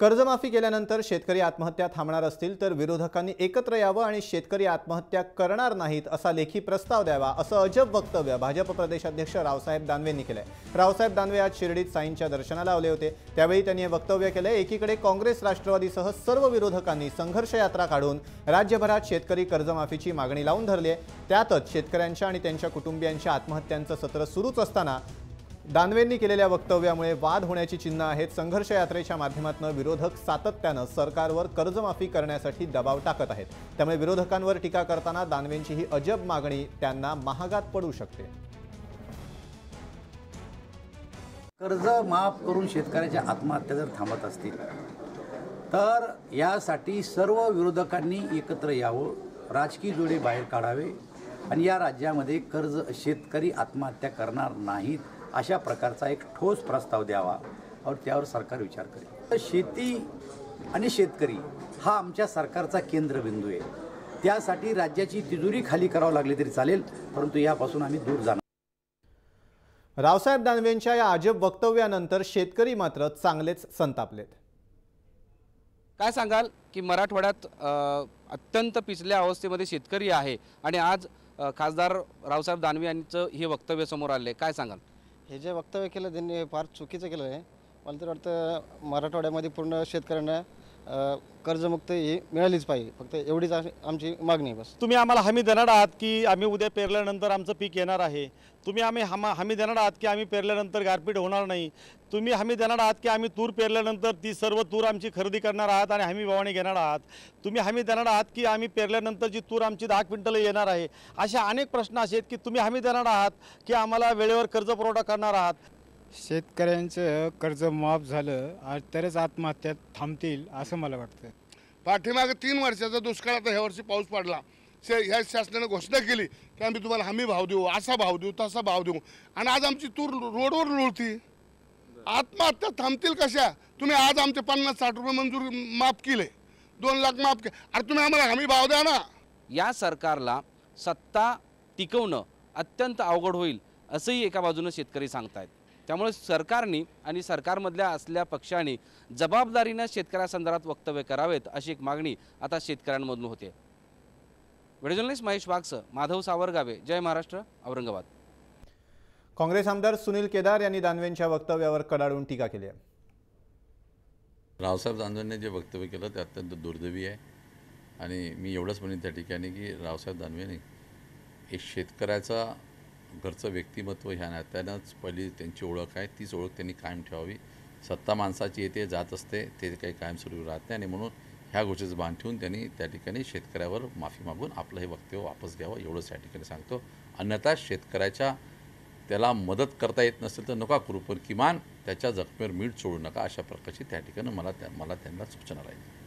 कर्जमाफी केल्यानंतर शेतकरी आत्महत्या थांबणार असतील तर विरोधकांनी एकत्र यावं आणि शेतकरी आत्महत्या करणार नाहीत असा लेखी प्रस्ताव द्यावा असं अजब वक्तव्य भाजप प्रदेशाध्यक्ष रावसाहेब दानवेंनी केलंय। रावसाहेब दानवे आज शिर्डीत साईंच्या दर्शनाला आले होते, त्यावेळी त्यांनी हे वक्तव्य केलंय। एकीकडे काँग्रेस राष्ट्रवादीसह सर्व विरोधकांनी संघर्ष यात्रा काढून राज्यभरात शेतकरी कर्जमाफीची मागणी लावून धरली आहे। त्यातच शेतकऱ्यांच्या आणि त्यांच्या कुटुंबियांच्या आत्महत्यांचं सत्र सुरूच असताना दानवेंनी केलेल्या वक्तव्यामुळे वाद होण्याची चिन्ह आहेत। संघर्ष यात्रेच्या माध्यमातून विरोधक सातत्याने सरकारवर कर्जमाफी करण्यासाठी दबाव टाकत आहेत, त्यामुळे विरोधकांवर टीका करताना दानवेंची ही अजब मागणी त्यांना महागात पडू शकते। कर्ज माफ करून शेतकऱ्याच्या आत्महत्या जर थांबत असतील तर यासाठी सर्व विरोधकांनी एकत्र यावं, राजकीय जोडे बाहेर काढावे आणि या राज्यामध्ये शेतकरी आत्महत्या करणार नाहीत अशा प्रकारचा एक ठोस प्रस्ताव द्यावा और त्यावर सरकार विचार करेल। शेती आणि शेतकरी हा आमच्या सरकारचा केंद्रबिंदू आहे, त्यासाठी राज्याची तिजोरी खाली करावी लागली तरी चालेल, परंतु यापासून आम्ही दूर जाणार। रावसाहेब दानवेंच्या या अजब वक्तव्यानंतर शेतकरी मात्र चांगलेच संतापलेत। काय सांगाल की मराठवाड्यात अत्यंत पिछल्या अवस्थेमध्ये शेतकरी आहे आणि आज खासदार रावसाहेब दानवे यांचं हे वक्तव्य समोर आले, काय सांगाल? हे जे वक्तव्य केलं त्यांनी फार चुकीचं केलं आहे। मला तर वाटतं मराठवाड्यामध्ये पूर्ण शेतकऱ्यांना कर्जमुक्ती ही मिळालीच पाहिजे, फक्त एवढीच आमची मागणी आहे बस। तुम्ही आम्हाला हमी देणार आहात की आम्ही उद्या पेरल्यानंतर आमचं पीक येणार आहे? तुम्ही हमी देणार आहात की आम्ही पेरल्यानंतर गारपीट होणार नाही? तुम्ही हमी देणार आहात की आम्ही तूर पेरल्यानंतर ती सर्व तूर आमची खरेदी करणार आहात आणि हमी भावाने घेणार आहात? तुम्ही हमी देणार आहात की आम्ही पेरल्यानंतर जी तूर आमची 10 क्विंटल येणार आहे? अशा अनेक प्रश्न असे आहेत की तुम्ही हमी देणार आहात की आम्हाला वेळेवर कर्ज पुरवठा करणार आहात? शेतकऱ्यांचं कर्ज माफ झालं तरच आत्महत्या थांबतील असं मला वाटतं। पाठीमागे 3 वर्षाचा दुष्काळ, आता ह्या वर्षी पाऊस पडला, ह्या शासनाने घोषणा केली की आम्ही तुम्हाला हमी भाव देऊ, असा भाव देऊ, तसा भाव देऊ, आणि आज आमची तूर रोडवर लोळती। आत्महत्या थांबतील कशा? तुम्ही आज आमचे 50-60 रुपये मंजूर माफ केले, 2 लाख माफ केले, अरे तुम्ही आम्हाला हमी भाव द्या ना। या सरकारला सत्ता टिकवणं अत्यंत अवघड होईल असंही एका बाजूने शेतकरी सांगतायत। त्यामुळे सरकारने आणि सरकारमधल्या असलेल्या पक्षांनी जबाबदारीने शेतकऱ्यांसंदर्भात वक्तव्य करावेत अशी एक मागणी आता शेतकऱ्यांमधून होते। व्हिडिओ जर्नलिस्ट महेश वाघसह माधव सावरगावे, जय महाराष्ट्र, औरंगाबाद। काँग्रेस आमदार सुनील केदार यांनी दानवेंच्या वक्तव्यावर कडाडून टीका केली आहे। रावसाहेब दानवेंनी जे वक्तव्य केलं ते अत्यंत दुर्दैवी आहे आणि मी एवढंच म्हणेन त्या ठिकाणी की रावसाहेब दानवेंनी एक शेतकऱ्याचा घरचं व्यक्तिमत्व ह्या नात्यानंच पहिली त्यांची ओळख आहे, तीच ओळख त्यांनी कायम ठेवावी। सत्ता माणसाची येते जात असते, ते काही कायमस्वरूपी राहत नाही आणि म्हणून ह्या गोष्टीचं भान ठेवून त्यांनी त्या ठिकाणी शेतकऱ्यावर माफी मागून आपलं हे वक्तव्य वापस घ्यावं एवढंच या ठिकाणी सांगतो। अन्यथा शेतकऱ्याच्या त्याला मदत करता येत नसेल तर नका करू, पण किमान त्याच्या जखमेवर मीठ सोडू नका अशा प्रकारची त्या ठिकाणी मला त्यांना सूचना राहील।